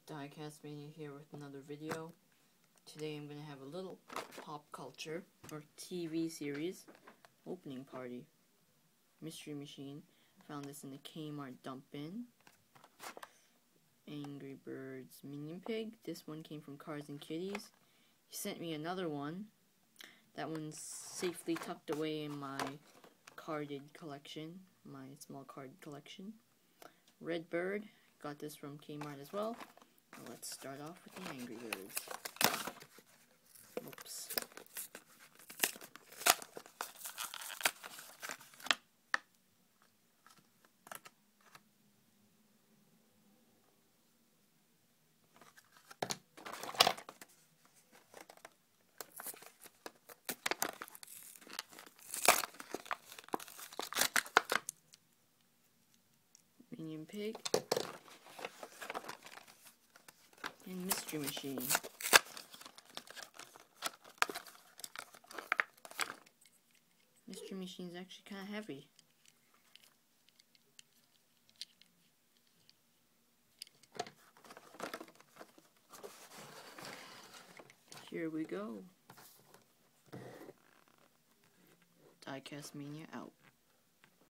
Diecast Mania here with another video. Today I'm going to have a little pop culture or TV series opening party. Mystery Machine. Found this in the Kmart dump bin. Angry Birds Minion Pig. This one came from Cars and Kitties. He sent me another one. That one's safely tucked away in my carded collection, my small card collection. Red Bird. Got this from Kmart as well. Let's start off with the Angry Birds. Oops. Minion Pig. And Mystery Machine. Mystery Machine's actually kind of heavy. Here we go. Diecast Mania out.